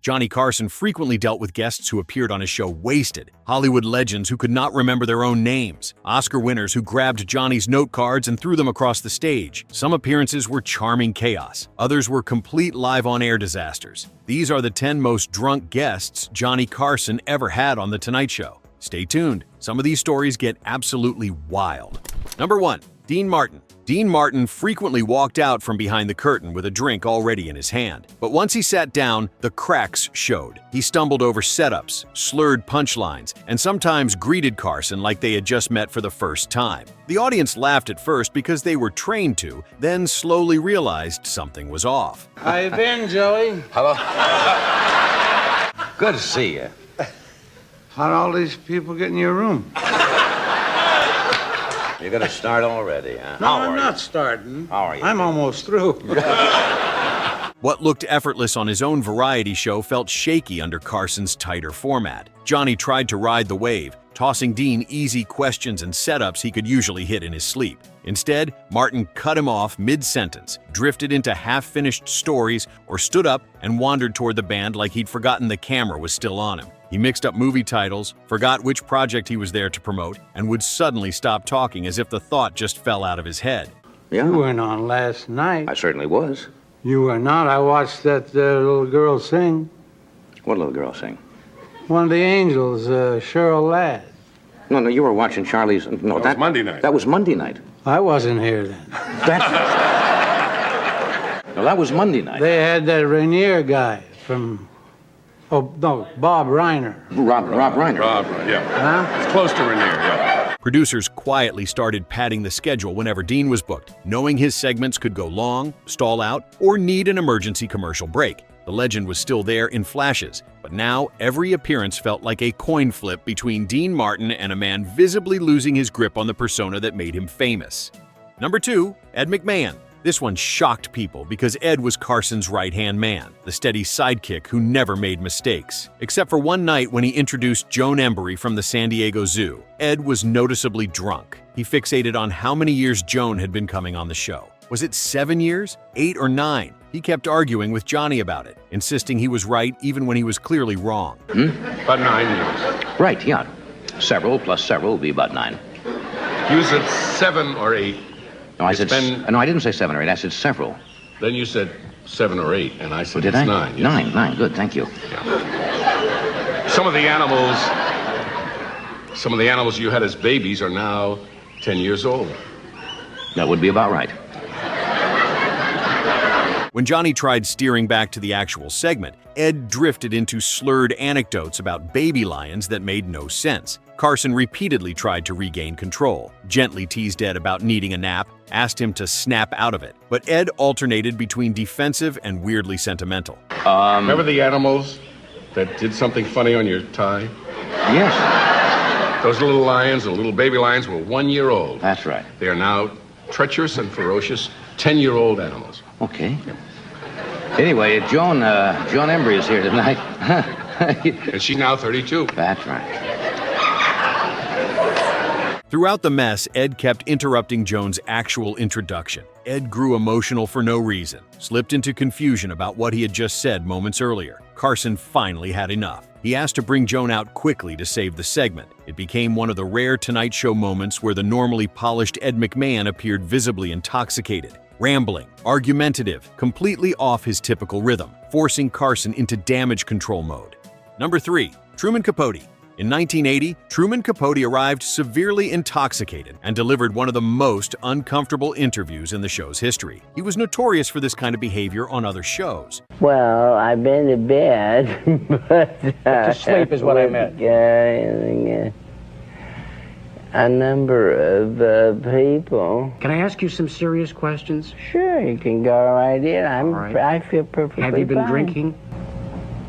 Johnny Carson frequently dealt with guests who appeared on his show wasted, Hollywood legends who could not remember their own names, Oscar winners who grabbed Johnny's note cards and threw them across the stage. Some appearances were charming chaos. Others were complete live-on-air disasters. These are the 10 most drunk guests Johnny Carson ever had on The Tonight Show. Stay tuned. Some of these stories get absolutely wild. Number 1. Dean Martin. Dean Martin frequently walked out from behind the curtain with a drink already in his hand. But once he sat down, the cracks showed. He stumbled over setups, slurred punchlines, and sometimes greeted Carson like they had just met for the first time. The audience laughed at first because they were trained to, then slowly realized something was off. How you been, Joey? Hello. Good to see you. How'd all these people get in your room? You're gonna start already, huh? No, I'm not starting. How are you? I'm almost through. What looked effortless on his own variety show felt shaky under Carson's tighter format. Johnny tried to ride the wave, tossing Dean easy questions and setups he could usually hit in his sleep. Instead, Martin cut him off mid-sentence, drifted into half-finished stories, or stood up and wandered toward the band like he'd forgotten the camera was still on him. He mixed up movie titles, forgot which project he was there to promote, and would suddenly stop talking as if the thought just fell out of his head. Yeah, You weren't on last night. I certainly was. You were not. I watched that little girl sing. What little girl sing? One of the angels, Cheryl Ladd. No, you were watching Charlie's. No, That was Monday night. That was Monday night. I wasn't here then. No, that was Monday night. They had that Rainier guy from... Oh, no, Bob Reiner. Rob Reiner. Rob, yeah. Huh? It's close to Rainier, yeah. Producers quietly started padding the schedule whenever Dean was booked, knowing his segments could go long, stall out, or need an emergency commercial break. The legend was still there in flashes, but now every appearance felt like a coin flip between Dean Martin and a man visibly losing his grip on the persona that made him famous. Number 2. Ed McMahon. This one shocked people because Ed was Carson's right-hand man, the steady sidekick who never made mistakes. Except for one night when he introduced Joan Embury from the San Diego Zoo, Ed was noticeably drunk. He fixated on how many years Joan had been coming on the show. Was it 7 years? 8 or 9? He kept arguing with Johnny about it, insisting he was right even when he was clearly wrong. About 9 years. Right, yeah. Several plus several will be about 9. You said 7 or 8. No, I said. been- No, I didn't say 7 or 8. I said several. Then you said 7 or 8, and I said Did it's I? 9. Yes. 9. Good. Thank you. Some of the animals you had as babies are now 10 years old. That would be about right. When Johnny tried steering back to the actual segment, Ed drifted into slurred anecdotes about baby lions that made no sense. Carson repeatedly tried to regain control, gently teased Ed about needing a nap, asked him to snap out of it. But Ed alternated between defensive and weirdly sentimental. Remember the animals that did something funny on your tie? Yes, Those little lions, the little baby lions, were 1 year old. that's right. They are now treacherous and ferocious 10-year-old animals. Okay. Anyway, Joan Embury is here tonight. And she's now 32. That's right. Throughout the mess, Ed kept interrupting Joan's actual introduction. Ed grew emotional for no reason, slipped into confusion about what he had just said moments earlier. Carson finally had enough. He asked to bring Joan out quickly to save the segment. It became one of the rare Tonight Show moments where the normally polished Ed McMahon appeared visibly intoxicated, rambling, argumentative, completely off his typical rhythm, forcing Carson into damage control mode. Number 3. Truman Capote. In 1980, Truman Capote arrived severely intoxicated and delivered one of the most uncomfortable interviews in the show's history. He was notorious for this kind of behavior on other shows. Well, I've been to bed, but To sleep is what I meant. A number of people. Can I ask you some serious questions? Sure, you can go right in. All right. I feel perfectly Have you been fine. drinking?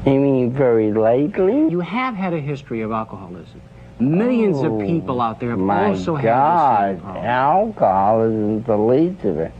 You mean very lately? You have had a history of alcoholism. Millions of people out there have My also had God, the same problem. alcohol isn't the least of it.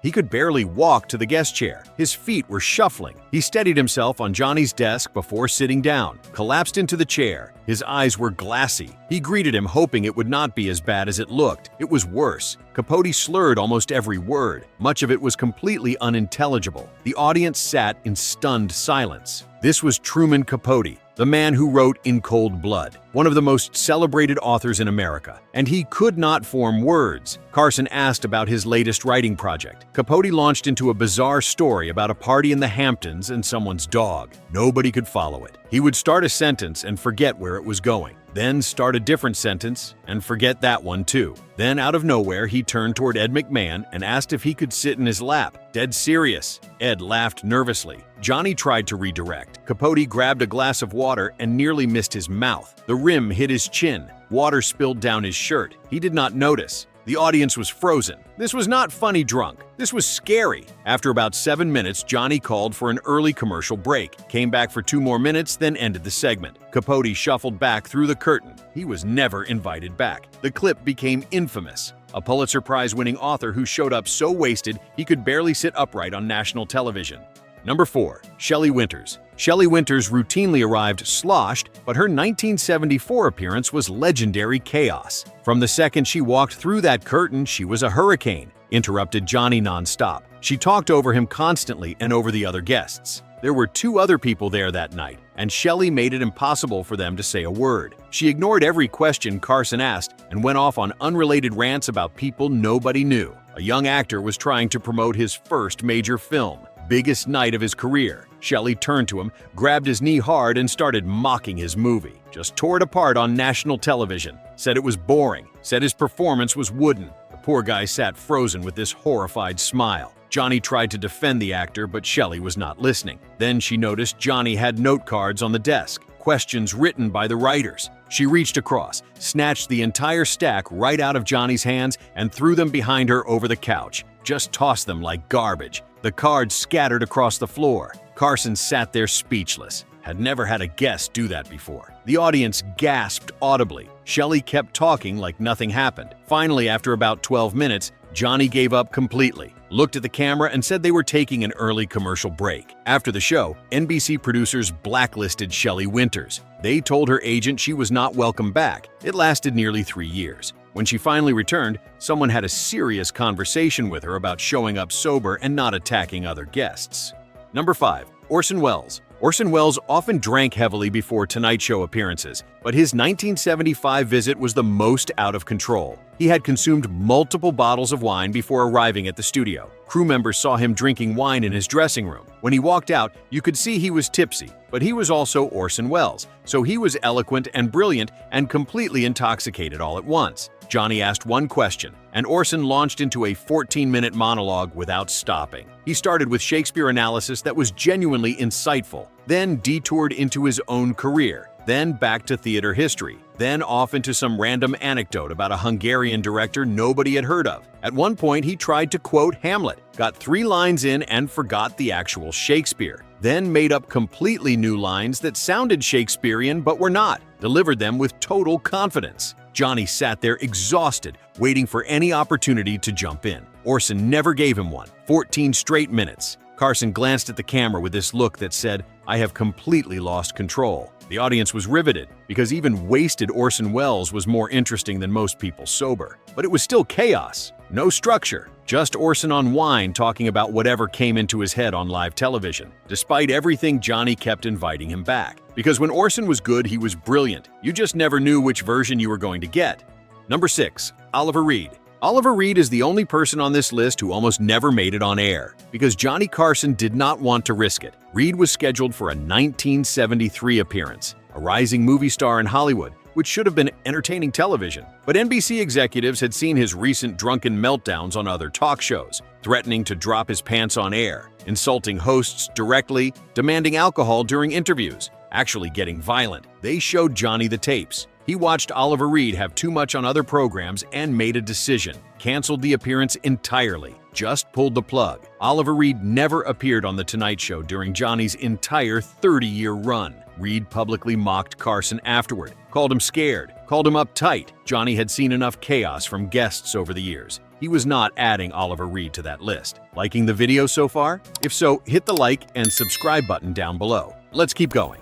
He could barely walk to the guest chair. His feet were shuffling. He steadied himself on Johnny's desk before sitting down, collapsed into the chair. His eyes were glassy. He greeted him, hoping it would not be as bad as it looked. It was worse. Capote slurred almost every word. Much of it was completely unintelligible. The audience sat in stunned silence. This was Truman Capote, the man who wrote In Cold Blood, one of the most celebrated authors in America, and he could not form words. Carson asked about his latest writing project. Capote launched into a bizarre story about a party in the Hamptons and someone's dog. Nobody could follow it. He would start a sentence and forget where it was going, then start a different sentence and forget that one too. Then out of nowhere, he turned toward Ed McMahon and asked if he could sit in his lap. Dead serious. Ed laughed nervously. Johnny tried to redirect. Capote grabbed a glass of water and nearly missed his mouth. The rim hit his chin. Water spilled down his shirt. He did not notice. The audience was frozen. This was not funny drunk. This was scary. After about 7 minutes, Johnny called for an early commercial break, came back for 2 more minutes, then ended the segment. Capote shuffled back through the curtain. He was never invited back. The clip became infamous. A Pulitzer Prize-winning author who showed up so wasted he could barely sit upright on national television. Number 4. Shelley Winters. Shelley Winters routinely arrived sloshed, but her 1974 appearance was legendary chaos. From the second she walked through that curtain, she was a hurricane, interrupted Johnny nonstop. She talked over him constantly and over the other guests. There were 2 other people there that night, and Shelley made it impossible for them to say a word. She ignored every question Carson asked and went off on unrelated rants about people nobody knew. A young actor was trying to promote his first major film. Biggest night of his career. Shelley turned to him, grabbed his knee hard, and started mocking his movie. Just tore it apart on national television. Said it was boring. Said his performance was wooden. The poor guy sat frozen with this horrified smile. Johnny tried to defend the actor, but Shelley was not listening. Then she noticed Johnny had note cards on the desk, questions written by the writers. She reached across, snatched the entire stack right out of Johnny's hands, and threw them behind her over the couch. Just tossed them like garbage. The cards scattered across the floor. Carson sat there speechless. Had never had a guest do that before. The audience gasped audibly. Shelley kept talking like nothing happened. Finally, after about 12 minutes, Johnny gave up completely, looked at the camera and said they were taking an early commercial break. After the show, NBC producers blacklisted Shelley Winters. They told her agent she was not welcome back. It lasted nearly 3 years. When she finally returned, someone had a serious conversation with her about showing up sober and not attacking other guests. Number 5. Orson Wells. Orson Wells often drank heavily before Tonight Show appearances, but his 1975 visit was the most out of control. He had consumed multiple bottles of wine before arriving at the studio. Crew members saw him drinking wine in his dressing room. When he walked out, you could see he was tipsy, but he was also Orson Wells, so he was eloquent and brilliant and completely intoxicated all at once. Johnny asked one question, and Orson launched into a 14-minute monologue without stopping. He started with Shakespeare analysis that was genuinely insightful, then detoured into his own career, then back to theater history, then off into some random anecdote about a Hungarian director nobody had heard of. At one point, he tried to quote Hamlet, got 3 lines in and forgot the actual Shakespeare, then made up completely new lines that sounded Shakespearean but were not, delivered them with total confidence. Johnny sat there exhausted, waiting for any opportunity to jump in. Orson never gave him one. 14 straight minutes. Carson glanced at the camera with this look that said, "I have completely lost control." The audience was riveted, because even wasted Orson Wells was more interesting than most people sober. But it was still chaos. No structure. Just Orson on wine talking about whatever came into his head on live television. Despite everything, Johnny kept inviting him back. Because when Orson was good, he was brilliant. You just never knew which version you were going to get. Number 6. Oliver Reed. Oliver Reed is the only person on this list who almost never made it on air, because Johnny Carson did not want to risk it. Reed was scheduled for a 1973 appearance, a rising movie star in Hollywood, which should have been entertaining television. But NBC executives had seen his recent drunken meltdowns on other talk shows, threatening to drop his pants on air, insulting hosts directly, demanding alcohol during interviews, actually getting violent. They showed Johnny the tapes. He watched Oliver Reed have too much on other programs and made a decision. Canceled the appearance entirely. Just pulled the plug. Oliver Reed never appeared on The Tonight Show during Johnny's entire 30-year run. Reed publicly mocked Carson afterward, called him scared, called him uptight. Johnny had seen enough chaos from guests over the years. He was not adding Oliver Reed to that list. Liking the video so far? If so, hit the like and subscribe button down below. Let's keep going.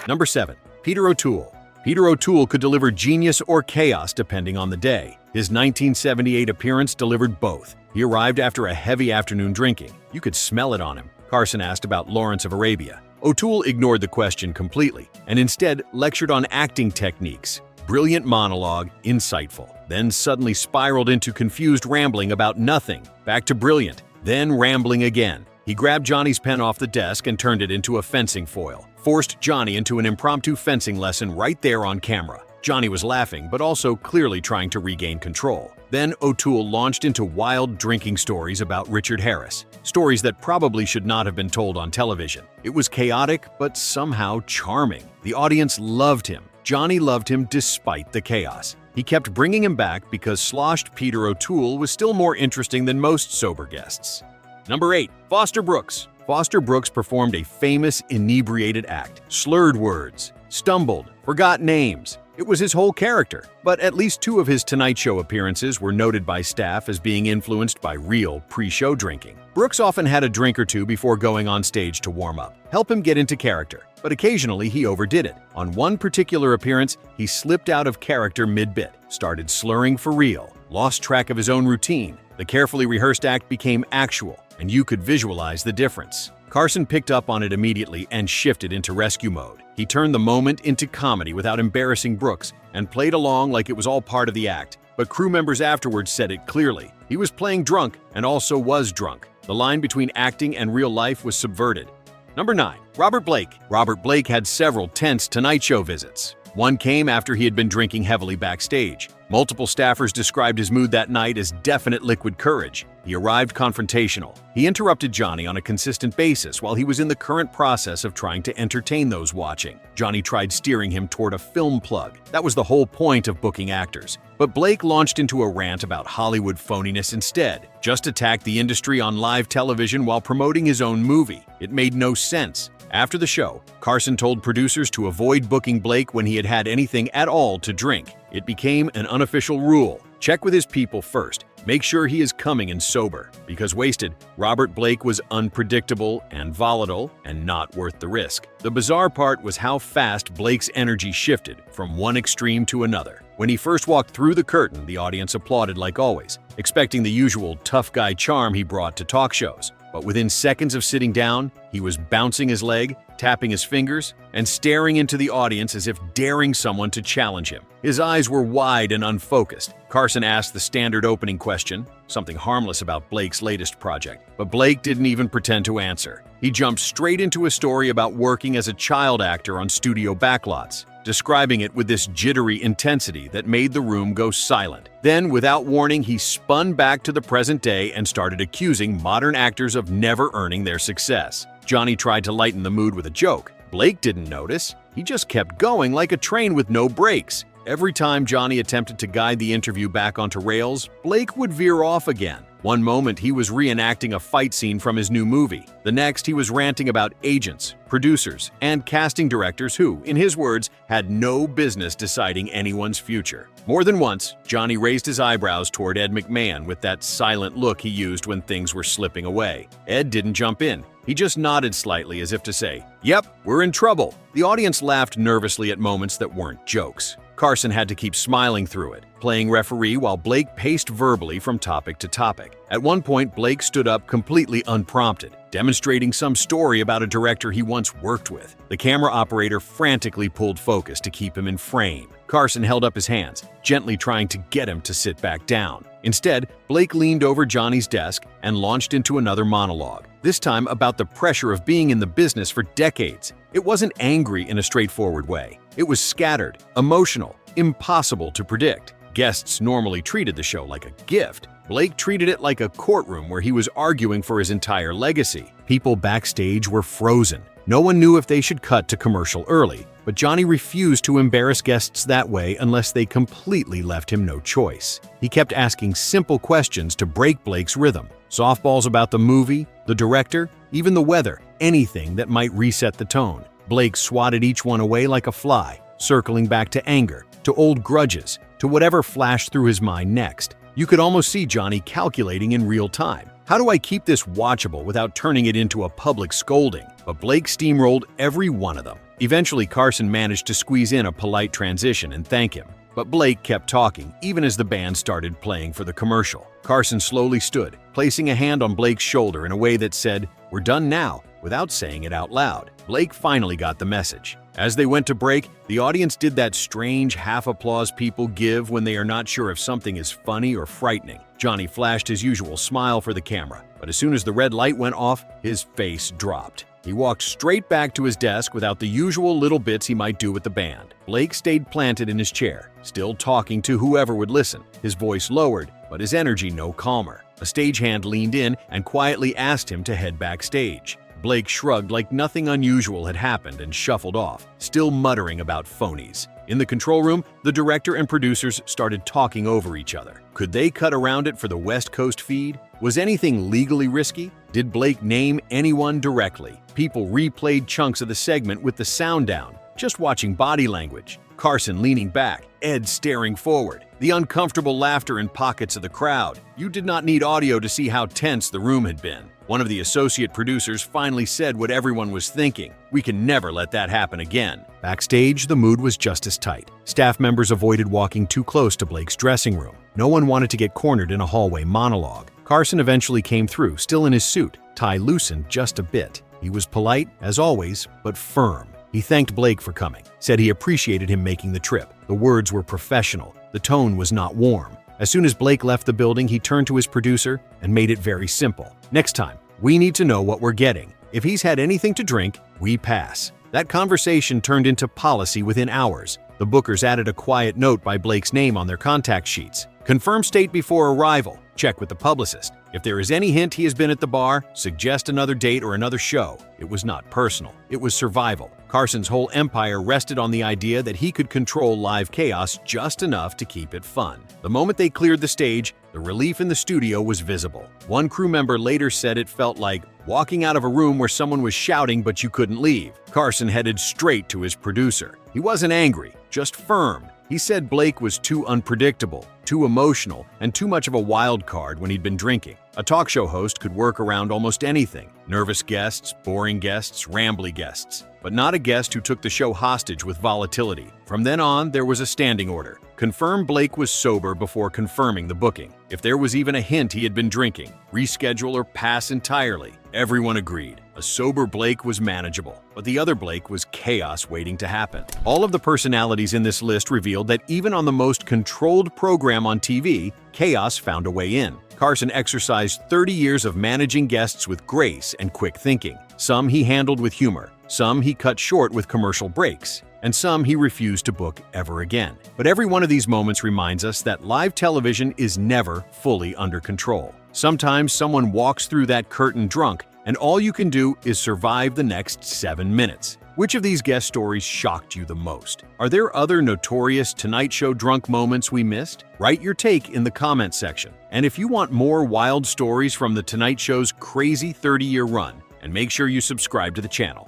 Number 7. Peter O'Toole. Peter O'Toole could deliver genius or chaos depending on the day. His 1978 appearance delivered both. He arrived after a heavy afternoon drinking. You could smell it on him. Carson asked about Lawrence of Arabia. O'Toole ignored the question completely and instead lectured on acting techniques. Brilliant monologue, insightful, then suddenly spiraled into confused rambling about nothing, back to brilliant, then rambling again. He grabbed Johnny's pen off the desk and turned it into a fencing foil, forced Johnny into an impromptu fencing lesson right there on camera. Johnny was laughing, but also clearly trying to regain control. Then O'Toole launched into wild drinking stories about Richard Harris, stories that probably should not have been told on television. It was chaotic, but somehow charming. The audience loved him. Johnny loved him despite the chaos. He kept bringing him back because sloshed Peter O'Toole was still more interesting than most sober guests. Number 8. Foster Brooks. Foster Brooks performed a famous inebriated act, slurred words, stumbled, forgot names. It was his whole character, but at least 2 of his Tonight Show appearances were noted by staff as being influenced by real pre-show drinking. Brooks often had a drink or two before going on stage to warm up, help him get into character, but occasionally he overdid it. On one particular appearance, he slipped out of character mid-bit, started slurring for real, lost track of his own routine. The carefully rehearsed act became actual, and you could visualize the difference. Carson picked up on it immediately and shifted into rescue mode. He turned the moment into comedy without embarrassing Brooks and played along like it was all part of the act. But crew members afterwards said it clearly. He was playing drunk and also was drunk. The line between acting and real life was subverted. Number 9. Robert Blake. Robert Blake had several tense Tonight Show visits. One came after he had been drinking heavily backstage. Multiple staffers described his mood that night as definite liquid courage. He arrived confrontational. He interrupted Johnny on a consistent basis while he was in the current process of trying to entertain those watching. Johnny tried steering him toward a film plug. That was the whole point of booking actors. But Blake launched into a rant about Hollywood phoniness instead. Just attacked the industry on live television while promoting his own movie. It made no sense. After the show, Carson told producers to avoid booking Blake when he had had anything at all to drink. It became an unofficial rule. Check with his people first. Make sure he is coming in sober. Because wasted, Robert Blake was unpredictable and volatile and not worth the risk. The bizarre part was how fast Blake's energy shifted from one extreme to another. When he first walked through the curtain, the audience applauded like always, expecting the usual tough guy charm he brought to talk shows. But within seconds of sitting down, he was bouncing his leg, tapping his fingers, and staring into the audience as if daring someone to challenge him. His eyes were wide and unfocused. Carson asked the standard opening question, something harmless about Blake's latest project, but Blake didn't even pretend to answer. He jumped straight into a story about working as a child actor on studio backlots, describing it with this jittery intensity that made the room go silent. Then, without warning, he spun back to the present day and started accusing modern actors of never earning their success. Johnny tried to lighten the mood with a joke. Blake didn't notice. He just kept going like a train with no brakes. Every time Johnny attempted to guide the interview back onto rails, Blake would veer off again. One moment he was reenacting a fight scene from his new movie. The next he was ranting about agents, producers, and casting directors who, in his words, had no business deciding anyone's future. More than once, Johnny raised his eyebrows toward Ed McMahon with that silent look he used when things were slipping away. Ed didn't jump in. He just nodded slightly as if to say, "Yep, we're in trouble." The audience laughed nervously at moments that weren't jokes. Carson had to keep smiling through it, playing referee while Blake paced verbally from topic to topic. At one point, Blake stood up completely unprompted, demonstrating some story about a director he once worked with. The camera operator frantically pulled focus to keep him in frame. Carson held up his hands, gently trying to get him to sit back down. Instead, Blake leaned over Johnny's desk and launched into another monologue, this time about the pressure of being in the business for decades. It wasn't angry in a straightforward way. It was scattered, emotional, impossible to predict. Guests normally treated the show like a gift. Blake treated it like a courtroom where he was arguing for his entire legacy. People backstage were frozen. No one knew if they should cut to commercial early, but Johnny refused to embarrass guests that way unless they completely left him no choice. He kept asking simple questions to break Blake's rhythm. Softballs about the movie, the director, even the weather, anything that might reset the tone. Blake swatted each one away like a fly, circling back to anger, to old grudges, to whatever flashed through his mind next. You could almost see Johnny calculating in real time. How do I keep this watchable without turning it into a public scolding? But Blake steamrolled every one of them. Eventually, Carson managed to squeeze in a polite transition and thank him. But Blake kept talking, even as the band started playing for the commercial. Carson slowly stood, placing a hand on Blake's shoulder in a way that said, "We're done now," without saying it out loud. Blake finally got the message. As they went to break, the audience did that strange half-applause people give when they are not sure if something is funny or frightening. Johnny flashed his usual smile for the camera, but as soon as the red light went off, his face dropped. He walked straight back to his desk without the usual little bits he might do with the band. Blake stayed planted in his chair, still talking to whoever would listen, his voice lowered, but his energy no calmer. A stagehand leaned in and quietly asked him to head backstage. Blake shrugged like nothing unusual had happened and shuffled off, still muttering about phonies. In the control room, the director and producers started talking over each other. Could they cut around it for the West Coast feed? Was anything legally risky? Did Blake name anyone directly? People replayed chunks of the segment with the sound down, just watching body language. Carson leaning back, Ed staring forward, the uncomfortable laughter in pockets of the crowd. You did not need audio to see how tense the room had been. One of the associate producers finally said what everyone was thinking. We can never let that happen again. Backstage, the mood was just as tight. Staff members avoided walking too close to Blake's dressing room. No one wanted to get cornered in a hallway monologue. Carson eventually came through, still in his suit, tie loosened just a bit. He was polite, as always, but firm. He thanked Blake for coming, said he appreciated him making the trip. The words were professional. The tone was not warm. As soon as Blake left the building, he turned to his producer and made it very simple. Next time, we need to know what we're getting. If he's had anything to drink, we pass. That conversation turned into policy within hours. The bookers added a quiet note by Blake's name on their contact sheets. Confirm state before arrival. Check with the publicist. If there is any hint he has been at the bar, suggest another date or another show. It was not personal. It was survival. Carson's whole empire rested on the idea that he could control live chaos just enough to keep it fun. The moment they cleared the stage, the relief in the studio was visible. One crew member later said it felt like walking out of a room where someone was shouting but you couldn't leave. Carson headed straight to his producer. He wasn't angry, just firm. He said Blake was too unpredictable, too emotional, and too much of a wild card when he'd been drinking. A talk show host could work around almost anything. Nervous guests, boring guests, rambly guests. But not a guest who took the show hostage with volatility. From then on, there was a standing order. Confirm Blake was sober before confirming the booking. If there was even a hint he had been drinking, reschedule or pass entirely. Everyone agreed. A sober Blake was manageable, but the other Blake was chaos waiting to happen. All of the personalities in this list revealed that even on the most controlled program on TV, chaos found a way in. Carson exercised 30 years of managing guests with grace and quick thinking. Some he handled with humor, some he cut short with commercial breaks, and some he refused to book ever again. But every one of these moments reminds us that live television is never fully under control. Sometimes someone walks through that curtain drunk, and all you can do is survive the next 7 minutes. Which of these guest stories shocked you the most? Are there other notorious Tonight Show drunk moments we missed? Write your take in the comments section. And if you want more wild stories from The Tonight Show's crazy 30-year run, and make sure you subscribe to the channel.